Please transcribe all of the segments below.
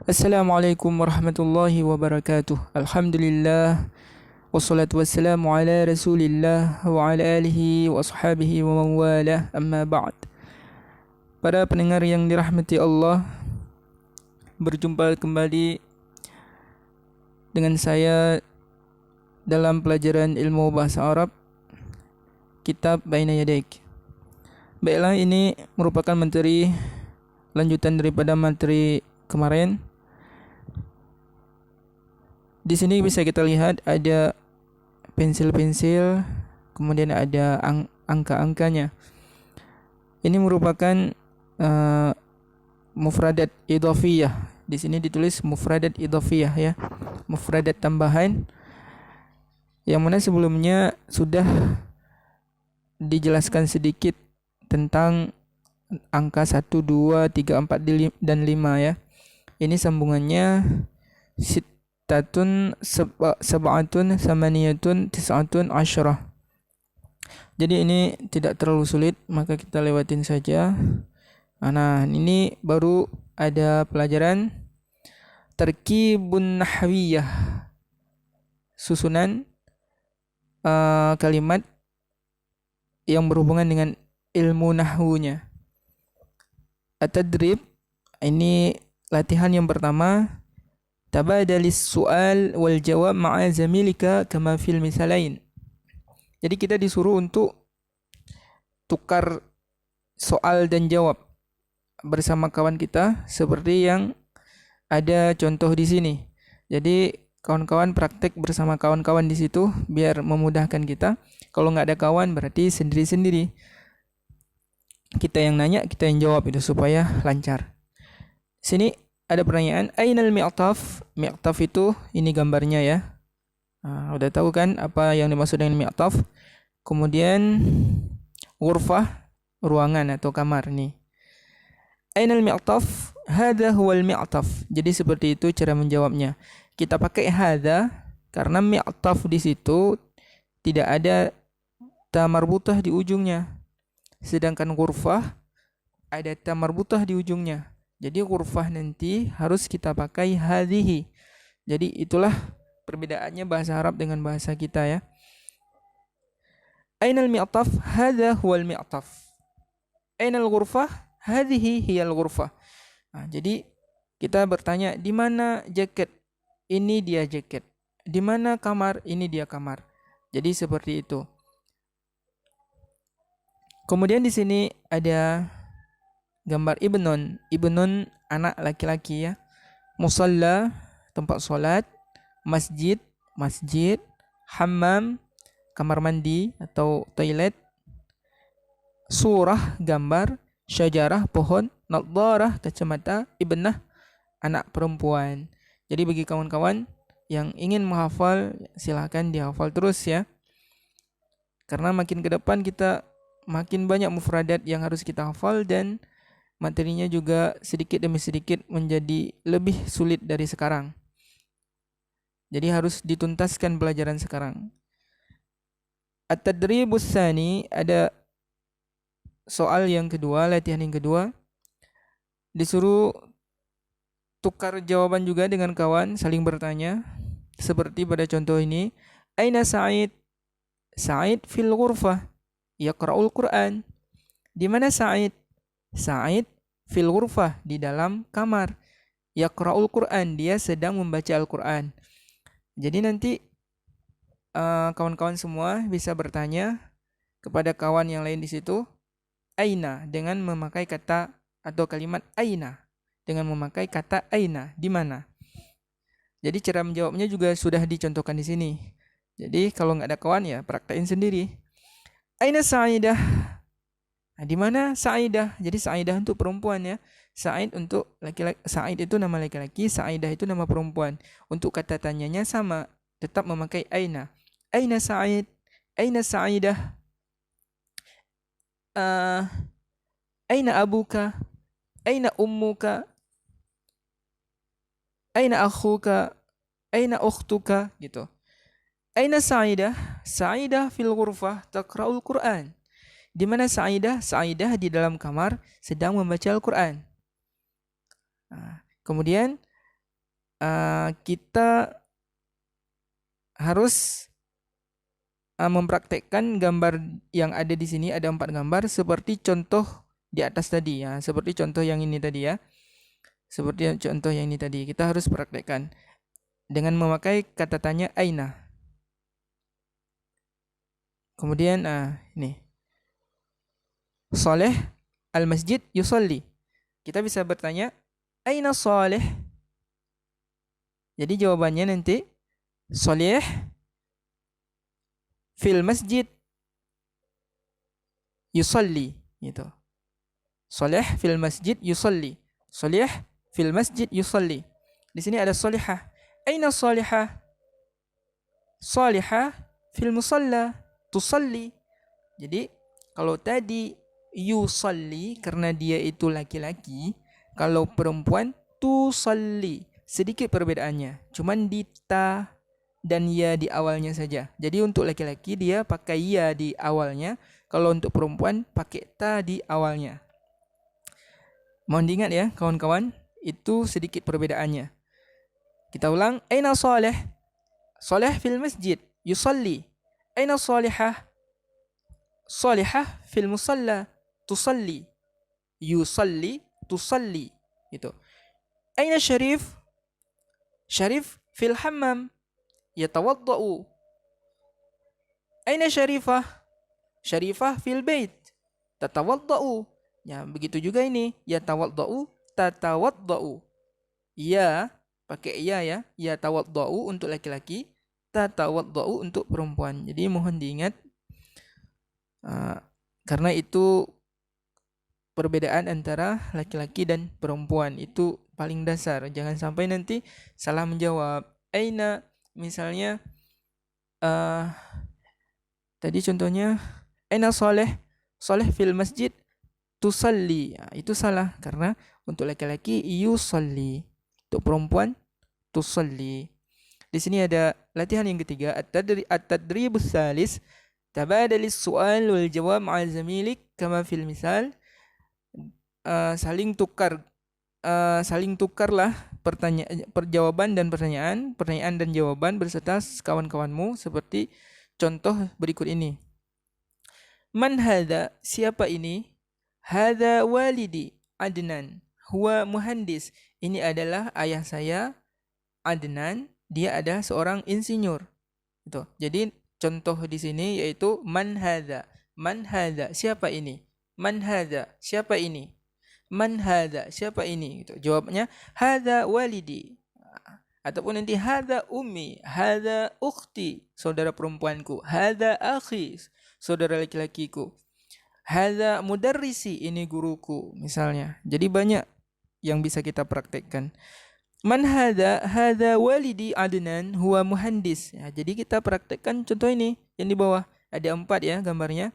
Assalamualaikum warahmatullahi wabarakatuh. Alhamdulillah wassalatu wassalamu ala Rasulillah wa ala alihi wa ashabihi wa man walah. Amma ba'd. Para pendengar yang dirahmati Allah, berjumpa kembali dengan saya dalam pelajaran ilmu bahasa Arab kitab Baina Yadaik. Baiklah, ini merupakan materi lanjutan daripada materi kemarin. Di sini bisa kita lihat ada pensil-pensil, kemudian ada angka-angkanya. Ini merupakan mufradat idhafiyah. Di sini ditulis mufradat idhafiyah ya, mufradat tambahan, yang mana sebelumnya sudah dijelaskan sedikit tentang angka 1, 2, 3, 4 dan 5 ya. Ini sambungannya sittatun, sab'atun, samaniyatun, tis'atun, asyarah. Jadi ini tidak terlalu sulit, maka kita lewatin saja. Nah, ini baru ada pelajaran tarkibun nahwiyah, susunan kalimat yang berhubungan dengan ilmu nahwunya. At-tadrib, ini latihan yang pertama. Tabadalis su'al wal jawab ma'a zamilika kama fil misalain. Jadi kita disuruh untuk tukar soal dan jawab bersama kawan kita seperti yang ada contoh di sini. Jadi kawan-kawan praktek bersama kawan-kawan di situ biar memudahkan kita. Kalau nggak ada kawan berarti sendiri-sendiri. Kita yang nanya, kita yang jawab, itu supaya lancar. Sini ada pertanyaan, ainal mi'taf? Mi'taf itu ini gambarnya ya. Udah tahu kan apa yang dimaksud dengan mi'taf? Kemudian ghurfah, ruangan atau kamar nih. Ainal mi'taf? Hadha huwal mi'taf. Jadi seperti itu cara menjawabnya. Kita pakai hadha karena mi'taf di situ tidak ada ta marbutah di ujungnya. Sedangkan ghurfah ada ta marbutah di ujungnya. Jadi ghurfah nanti harus kita pakai hadhihi. Jadi itulah perbedaannya bahasa Arab dengan bahasa kita ya. Ainal mi'taf? Hadha huwal mi'taf. Ainal ghurfah? Hadhihi hiyal ghurfah. Jadi kita bertanya, di mana jaket? Ini dia jaket. Di mana kamar? Ini dia kamar. Jadi seperti itu. Kemudian di sini ada gambar ibnun. Ibnun anak laki-laki ya. Musalla, tempat solat. Masjid, masjid. Hammam, kamar mandi atau toilet. Surah, gambar. Syajarah, pohon. Nadharah, kacamata. Ibnah, anak perempuan. Jadi bagi kawan-kawan yang ingin menghafal, silahkan dihafal terus ya. Karena makin ke depan kita makin banyak mufradat yang harus kita hafal dan materinya juga sedikit demi sedikit menjadi lebih sulit dari sekarang. Jadi harus dituntaskan pelajaran sekarang. At-tadribus tsani, ada soal yang kedua, latihan yang kedua. Disuruh tukar jawaban juga dengan kawan, saling bertanya. Seperti pada contoh ini, Aina Sa'id? Sa'id fil ghurfah yaqra'ul Qur'an. Di mana Sa'id? Sa'id fil ghurfah, di dalam kamar. Yaqra'ul Qur'an, dia sedang membaca Al-Qur'an. Jadi nanti kawan-kawan semua bisa bertanya kepada kawan yang lain di situ, aina, dengan memakai kata atau kalimat aina, dengan memakai kata aina, di mana. Jadi cara menjawabnya juga sudah dicontohkan di sini. Jadi kalau nggak ada kawan ya praktekin sendiri. Aina Sa'idah? Di mana Sa'idah? Jadi Sa'idah untuk perempuan ya. Sa'id untuk laki-laki. Sa'id itu nama laki-laki, Sa'idah itu nama perempuan. Untuk kata tanyanya sama, tetap memakai aina. Aina Sa'id? Aina Sa'idah? Aina abuka? Aina ummuka? Aina akhuka? Aina ukhtuka? Gitu. Aina Sa'idah? Sa'idah fil ghurfah taqra'ul Qur'an. Di mana Sa'idah? Sa'idah di dalam kamar sedang membaca Al-Qur'an. Kemudian kita harus mempraktekkan gambar yang ada di sini. Ada 4 gambar seperti contoh di atas tadi ya, seperti contoh yang ini tadi ya. Seperti contoh yang ini tadi, kita harus praktekkan dengan memakai kata tanya aina. Kemudian ini. Saleh al-masjid yusalli. Kita bisa bertanya aina Saleh? Jadi jawabannya nanti Saleh fil masjid yusalli gitu. Saleh fil masjid yusalli. Saleh fil masjid yusalli. Di sini ada salihah. Aina salihah? Salihah fil musalla tusalli. Jadi kalau tadi yusalli karena dia itu laki-laki, kalau perempuan tusalli. Sedikit perbedaannya, cuman di ta dan ya di awalnya saja. Jadi untuk laki-laki dia pakai ya di awalnya, kalau untuk perempuan pakai ta di awalnya. Mohon diingat ya kawan-kawan, itu sedikit perbedaannya. Kita ulang, aina Saleh? Saleh fil masjid yusalli. Aina salihah? Salihah fil musalla tusalli. Yusalli tusalli. Itu. Aina Syarif? Syarif fil hammam yatawaddau. Aina Syarifah? Syarifah fil bait tatawaddau. Ya, begitu juga ini, yatawaddau, tatawaddau. Ya, pakai ya, yatawaddau untuk laki-laki, tatawaddau untuk perempuan. Jadi mohon diingat karena itu perbedaan antara laki-laki dan perempuan itu paling dasar. Jangan sampai nanti salah menjawab. Aina misalnya tadi contohnya aina Saleh? Saleh fil masjid tusalli. Itu salah karena untuk laki-laki yusalli, untuk perempuan tusalli. Di sini ada latihan yang ketiga, at-tadribus salis, tabadalis su'al wal jawab ma'a zamilik kama fil misal. Saling tukarlah perjawaban dan pertanyaan dan jawaban berserta kawan-kawanmu seperti contoh berikut ini. Man hadha? Siapa ini? Hadha walidi Adnan, huwa muhandis. Ini adalah ayah saya Adnan, dia adalah seorang insinyur. Itu. Jadi contoh di sini yaitu man hadha. Man hadha? Siapa ini? Man hadha? Siapa ini? Man hadha? Siapa ini? Gitu. Jawabnya hadha walidi. Ataupun nanti hadha ummi, hadha ukhti, saudara perempuanku, hadha akhi, saudara laki-lakiku, hadha mudarrisi, ini guruku misalnya. Jadi banyak yang bisa kita praktekkan. Man hadha? Hadha walidi Adnan, huwa muhandis. Ya, jadi kita praktekkan contoh ini yang di bawah. Ada 4 ya gambarnya.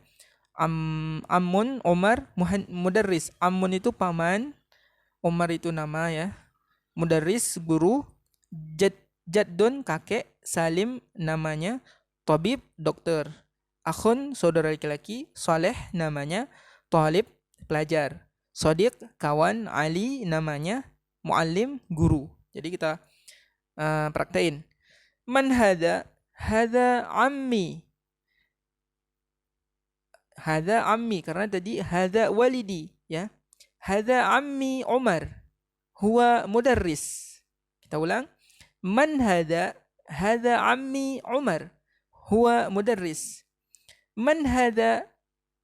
Ammun, Omar, mudarris. Ammun itu paman, Omar itu nama ya. Mudarris guru, Jaddun kakek, Salim namanya, Tabib dokter, Akhun saudara laki-laki, Saleh namanya, Talib pelajar, Sadiq kawan, Ali namanya, Muallim guru. Jadi kita praktein. Man hadha? Hadha ammi. Hadha ammi karena tadi hadha walidi ya. Hadha ammi Umar, huwa mudarris. Kita ulang. Man hadha? Hadha ammi Umar, huwa mudarris. Man hadha?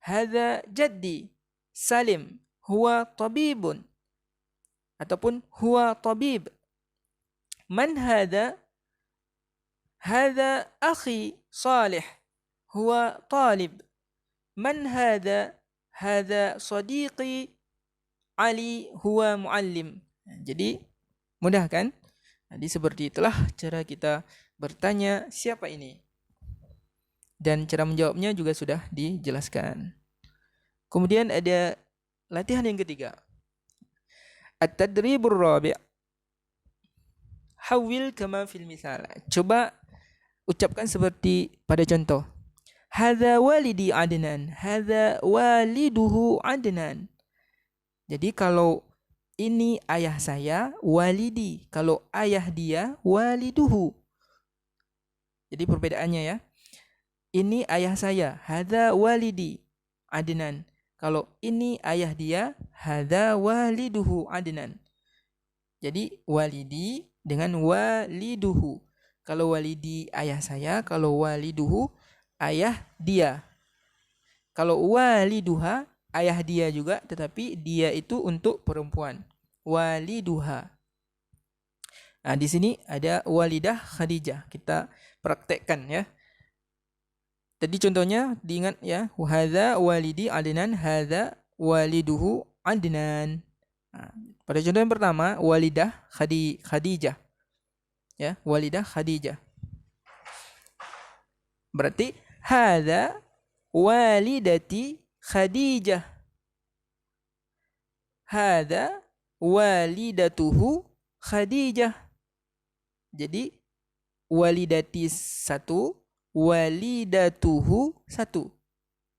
Hadha jaddi Salim, huwa tabibun. Ataupun huwa tabib. Man hadha? Hadha akhi Salih, huwa talib. Man hadha? Hadha sadiqi Ali, huwa muallim. Jadi mudah kan? Jadi seperti itulah cara kita bertanya siapa ini. Dan cara menjawabnya juga sudah dijelaskan. Kemudian ada latihan yang ketiga. At-tadribur rabi'. Hawil kama fil misal. Coba ucapkan seperti pada contoh. Hadza walidi Adnan, hadza waliduhu Adnan. Jadi kalau ini ayah saya walidi. Kalau ayah dia waliduhu. Jadi perbedaannya ya. Ini ayah saya, hadza walidi Adnan. Kalau ini ayah dia, hadza waliduhu Adnan. Jadi walidi dengan waliduhu. Kalau walidi ayah saya, kalau waliduhu ayah dia. Kalau waliduha ayah dia juga, tetapi dia itu untuk perempuan. Waliduha. Nah, di sini ada walidah Khadijah. Kita praktekkan ya. Tadi contohnya diingat ya, hadza walidi Adnan, hadza waliduhu Adnan. Nah, pada contoh yang pertama walidah Khadijah. Ya, walidah Khadijah. Berarti hadza walidati Khadijah. Hadza walidatuhu Khadijah. Jadi walidati satu, walidatuhu satu.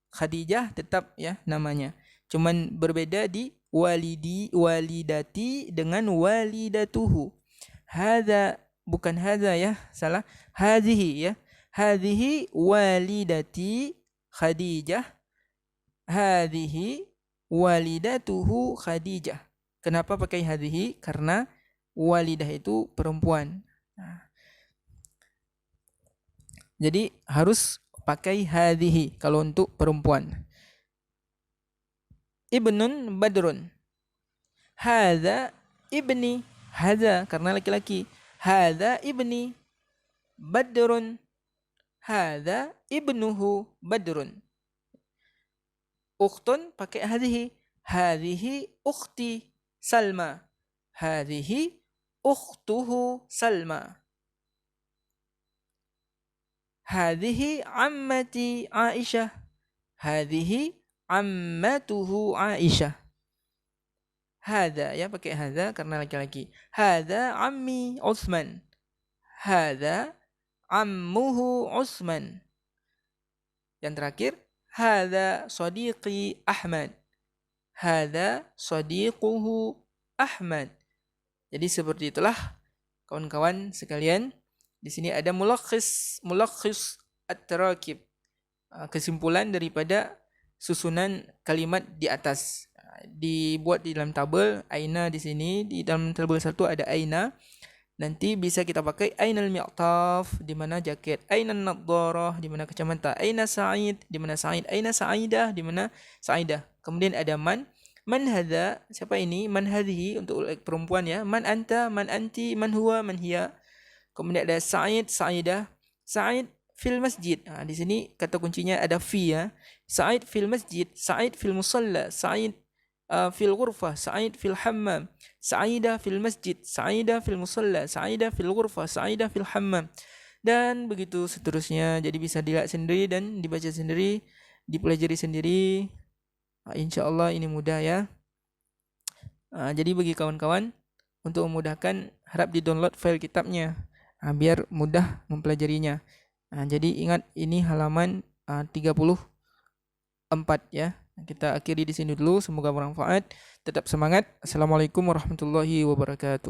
Khadijah tetap ya namanya. Cuman berbeda di walidati dengan walidatuhu. Hadza bukan hadza ya, salah. Hadhihi ya. Hadhihi walidati Khadijah. Hadhihi walidatuhu Khadijah. Kenapa pakai hadhihi? Karena walidah itu perempuan. Nah, jadi harus pakai hadhihi kalau untuk perempuan. Ibnun badrun. Hadza ibni. Hadza karena laki-laki. Hadza ibni badrun. Hadza ibnuhu badrun. Ukhtun pakai hadhihi. Hadhihi ukhti Salma. Hadhihi ukhtuhu Salma. Hadhihi ammati Aisyah. Hadhihi ammatuhu Aisyah. Hadza ya pakai hadza karena laki-laki. Hadza ammi Utsman. Hadza ammuhu Utsman. Yang terakhir, hadza sadiqi Ahmad. Hadza sadiquhu Ahmad. Jadi seperti itulah kawan-kawan sekalian. Di sini ada mulakhis at-tarakib. Kesimpulan daripada susunan kalimat di atas. Dibuat di dalam tabel aina di sini, di dalam tabel 1 ada aina. Nanti bisa kita pakai ainal mi'taf di mana jaket, ainan nadharah di mana kacamata, aina Sa'id di mana Sa'id, aina Sa'idah di mana Sa'idah. Kemudian ada man hadza, siapa ini? Man hadhihi untuk perempuan ya. Man anta, man anti, man huwa, man hiya. Kemudian ada Sa'id, Sa'idah. Sa'id fil masjid. Di sini kata kuncinya ada fi ya. Sa'id fil masjid, Sa'id fil musalla, Sa'id fil ghurfah, Sa'id fil hammam, Sa'idah fil masjid, Sa'idah fil musalla, Sa'idah fil ghurfah, Sa'idah fil hammam. Dan begitu seterusnya. Jadi bisa dilihat sendiri dan dibaca sendiri, dipelajari sendiri. InsyaAllah ini mudah ya. Jadi bagi kawan-kawan, untuk memudahkan, harap di-download file kitabnya biar mudah mempelajarinya. Jadi ingat ini halaman 34 ya. Kita akhiri di sini dulu. Semoga bermanfaat. Tetap semangat. Assalamualaikum warahmatullahi wabarakatuh.